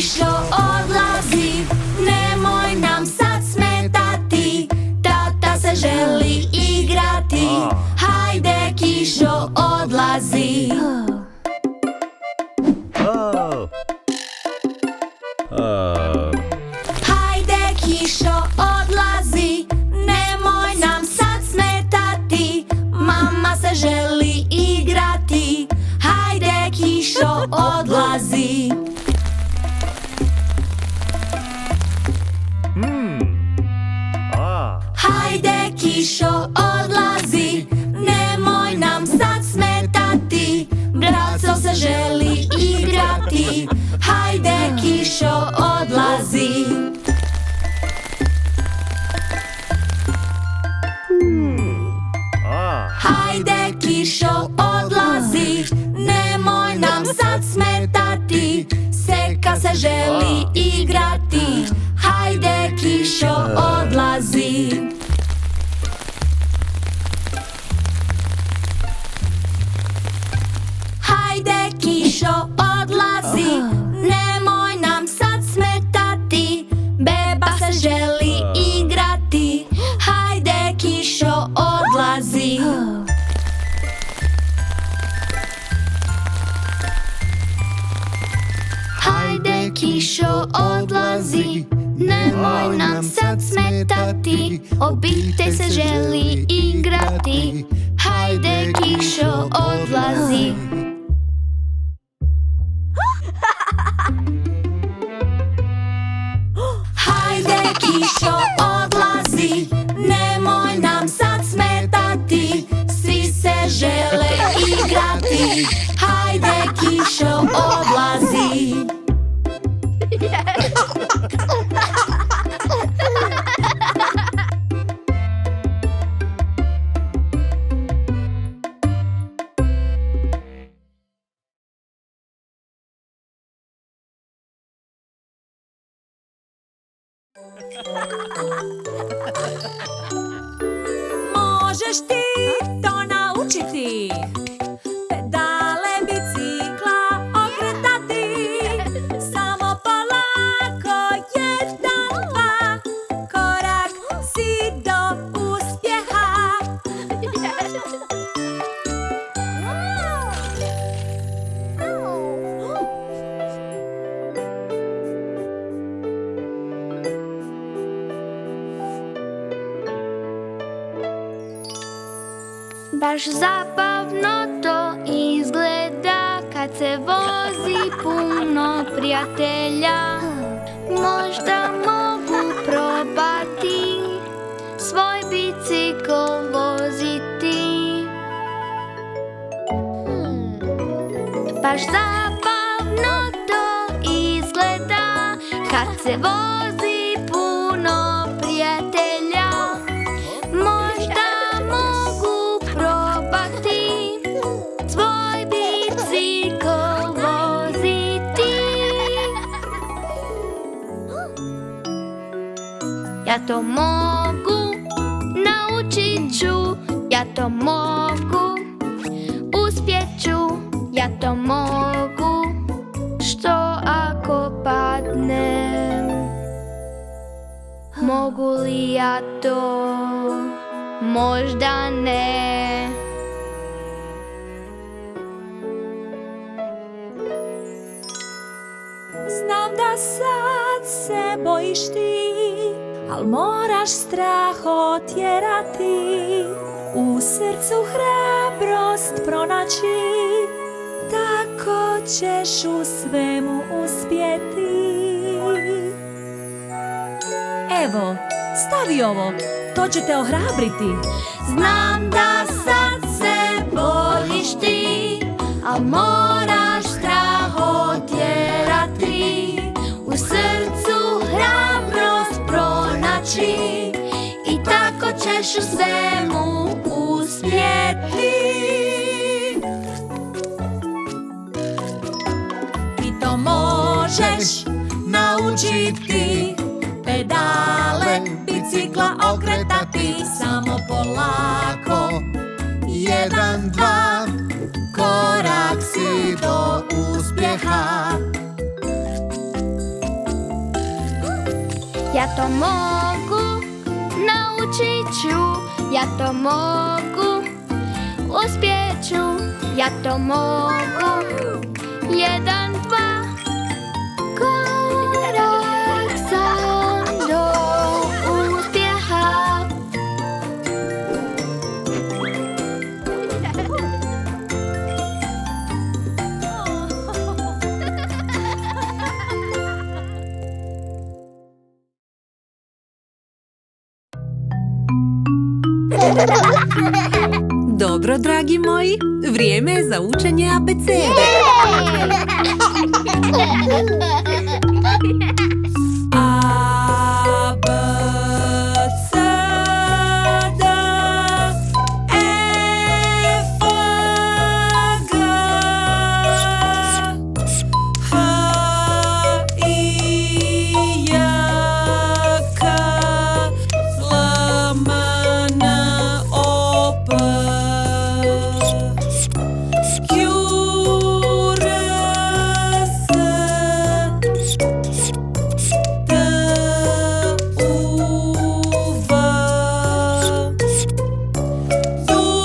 kišo odlazi, nemoj nam sad smetati, tata se želi igrati. Hajde kišo odlazi. Hajde kišo odlazi, nemoj nam sad smetati, mama se želi igrati. Hajde kišo odlazi. Hajde kišo odlazi, nemoj nam sad smetati, braco se želi igrati. Hajde kišo odlazi. Hajde kišo odlazi, nemoj nam sad smetati, seka se želi igrati. Hajde kišo odlazi. Hajde kišo odlazi, nemoj nam sad smetati, beba se želi igrati. Hajde kišo odlazi. Hajde kišo odlazi, nemoj nam sad smetati, obitelj se želi igrati. Hajde kišo odlazi. Hajde kišo odlazi, nemoj nam sad smetati, svi se žele igrati. Hajde kišo odlazi. Možeš ti to naučiti, pedale bicikla okretati, samo polako, jedan, dva, korak si do uspjeha. Baš zabavno to izgleda kad se vozi puno prijatelja. Možda mogu probati svoj bicikl voziti. Baš zabavno to izgleda kad se vozi puno prijatelja. Možda mogu probati svoj bicikl voziti. Ja to mogu, naučit ću, ja to mogu, uspjet ću, ja to mogu. Što ako padnem? Mogu li ja to? Možda ne. Znam da sad se bojiš ti, al moraš strah otjerati, u srcu hrabrost pronaći, tako ćeš u svemu uspjeti. Evo, stavi ovo, to će te ohrabriti. Znam da sad se bojiš ti, al moraš strah otjerati, u srcu hrabrost pronaći, i tako ćeš u svemu uspjeti. Ti to možeš naučiti, pedale bicikla okretati, samo polako, jedan, dva, korak si do uspjeha. Ja to mogu, naučit ću. Ja to mogu, uspjet ću. Ja to mogu, 1, 2. Korak sam do uspjeha. Dobro, dragi moji, vrijeme je za učenje abecede. A, B, C, D, E, F, G, H, I, J, K, L, M, N, O, P, Q, R, S, T, U, V, W,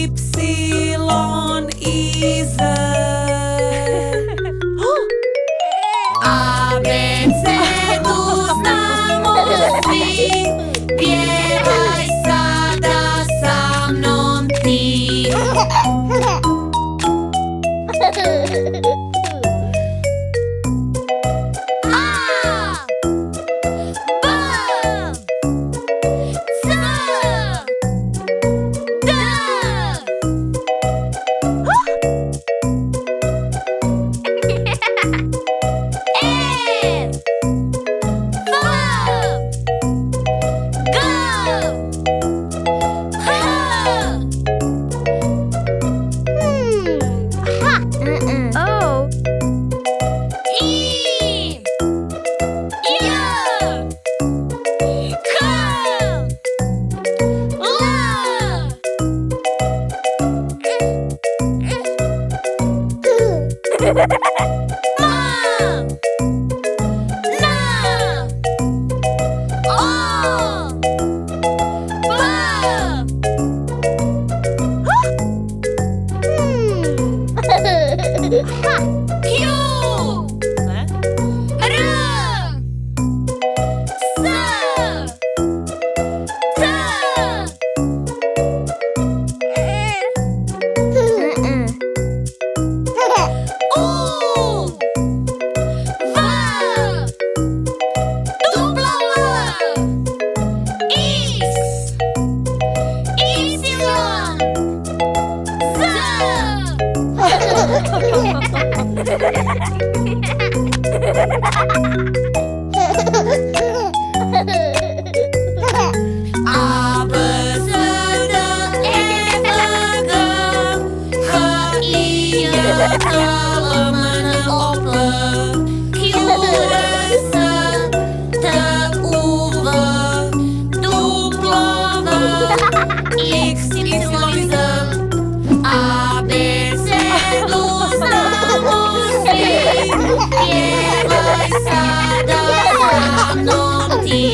X, Y, I, Z. Abecedu znamo svi, pjevaj sada sa mnom ti. A, B, C, D. E, A, B, C, D, E, F, G, H, I, J, K, L, M, N, O, P, Q, R, S, T, U, V, W, X, Y, Z. Abecedu znamo svi, pjevaj sada sa mnom ti.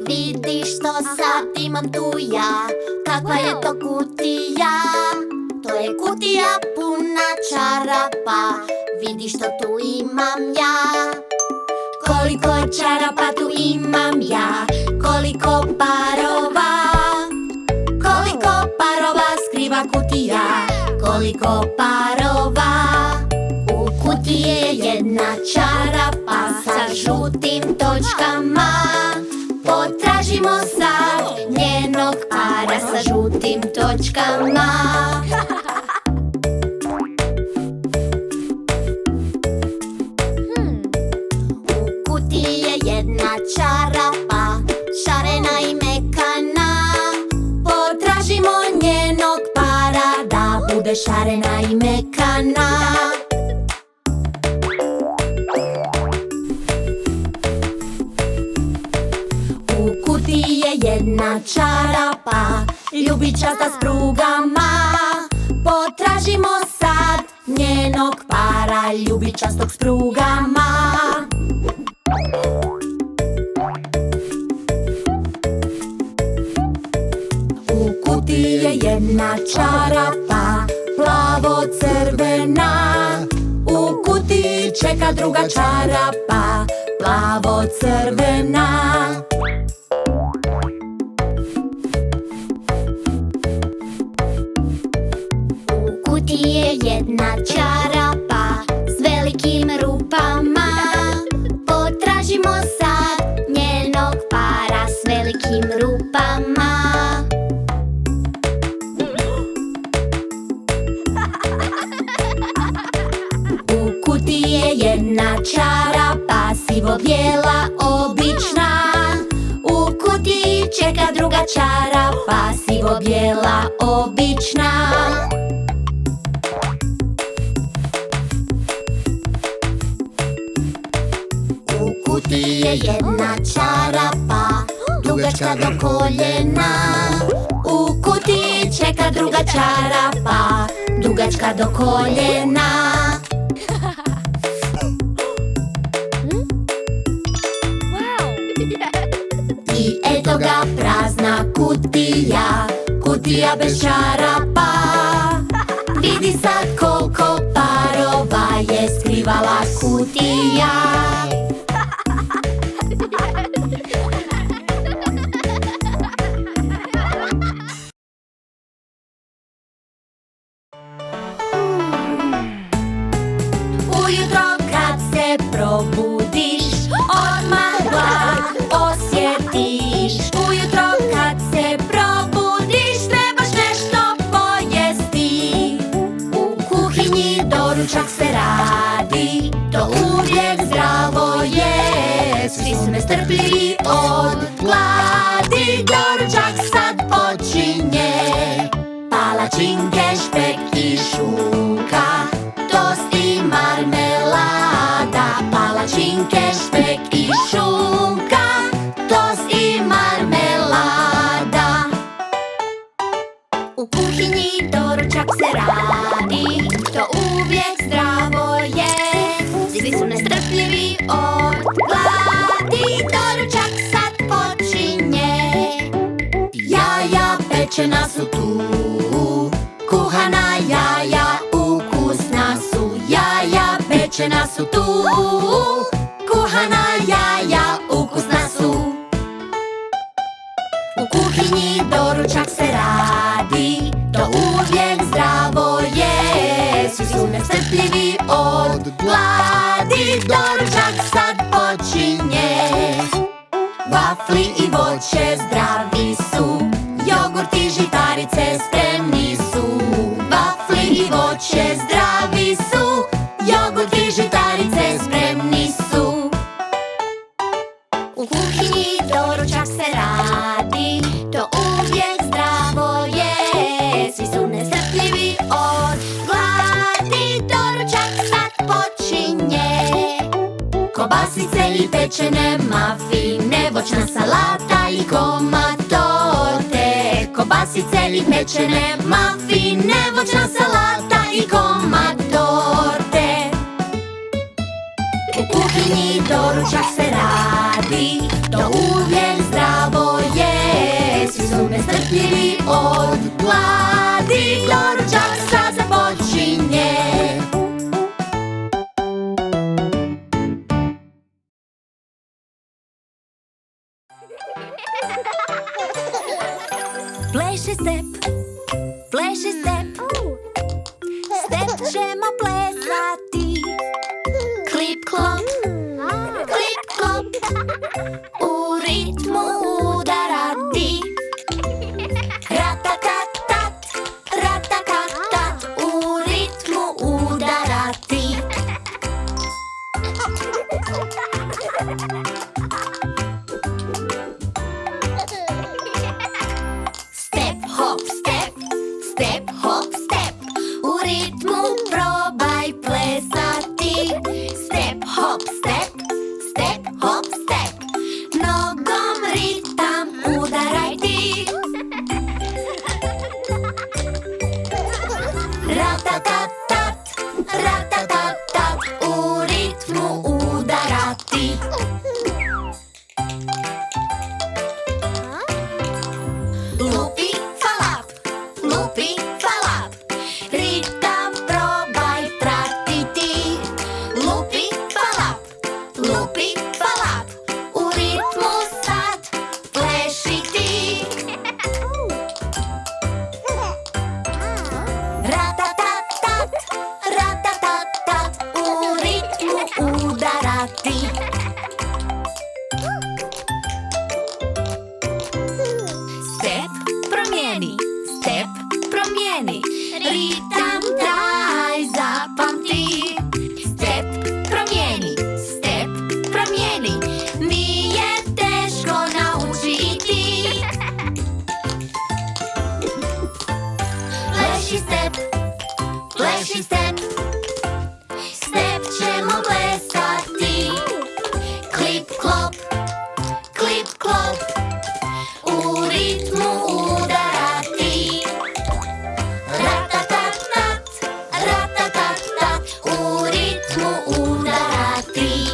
Vidiš što sad imam tu ja, kakva je to kutija? To je kutija puna čarapa, vidiš što tu imam ja. Koliko čarapa tu imam ja, koliko parova. Koliko parova skriva kutija, koliko parova. U kutiji je jedna čarapa sa žutim točkama. Potražimo sad njenog para sa žutim točkama. U kutiji je jedna čarapa, šarena i mekana. Potražimo njenog para da bude je šarena i mekana. U kutiji je jedna čarapa, ljubičasta s prugama. Potražimo sad njenog para, ljubičastog s prugama. U kutiji je jedna čarapa, plavo-crvena. U kutiji čeka druga čarapa, plavo-crvena. U kutiji je jedna čarapa s velikim rupama. Potražimo sad njenog para s velikim rupama. U kutiji je jedna čarapa sivo-bijela obična. U kutiji čeka druga čarapa sivo-bijela obična. U kutiji je jedna čarapa dugačka do koljena. U kutiji čeka druga čarapa dugačka do koljena. I eto ga prazna kutija, kutija bez čarapa. Vidi sad koliko parova je skrivala kutija. Ujutro kad se probudiš, odmah glad osjetiš. Ujutro kad se probudiš, trebaš nešto pojesti. U kuhinji doručak se radi, to uvijek zdravo je. Svi su nestrpljivi od gladi, doručak sad počinje. Palačinke, špek i šunka, tost i marmelada. Palačinke, špek i šunka, tost i marmelada. U kuhinji doručak se radi, to uvijek zdravo je. Svi su nestrpljivi od gladi, doručak sad počinje. Jaja pečena su tu, kuhana jaja ukusna su. Jaja pečena su tu, kuhana jaja ukusna su. U kuhinji doručak se radi, to uvijek zdravo je. Svi su nestrpljivi od gladi, doručak sad počinje. Vafli i voće zdravi su, jogurt i žitarice spremni su. Vafli i voće zdravi su, jogurt i žitarice spremni su. U kuhinji doručak se radi, to uvijek zdravo je. Svi su nestrpljivi od gladi, doručak sad počinje. Kobasice i pečene mafine, voćna salata i komad torte. Kobasice i pečene mafine, voćna salata i komad torte. U kuhinji doručak se radi, to uvijek zdravo je. Svi su nestrpljivi od gladi, doručak sad započinje. Pleši step, pleši step, step ćemo plesati. Klip klop, klip klop, u ritmu udarati. Ratakatat, ratakatat, u ritmu udarati. Step hop step, step hop step, u lupi, falap. Ritam probaj pratiti. Lupi, falap, lupi, falap. U ritmu sad plešiti. Ratatatat, ratatatat. U ritmu udarati. Step promijeni, step promijeni. Ritam daj zapamti. Step promijeni. Nije teško naučiti. Pleši step, pleši step. Step ćemo plesati. Klip klop, klip klop. U ritmu udarati. Ratatatat, ratatatat. U ritmu udarati.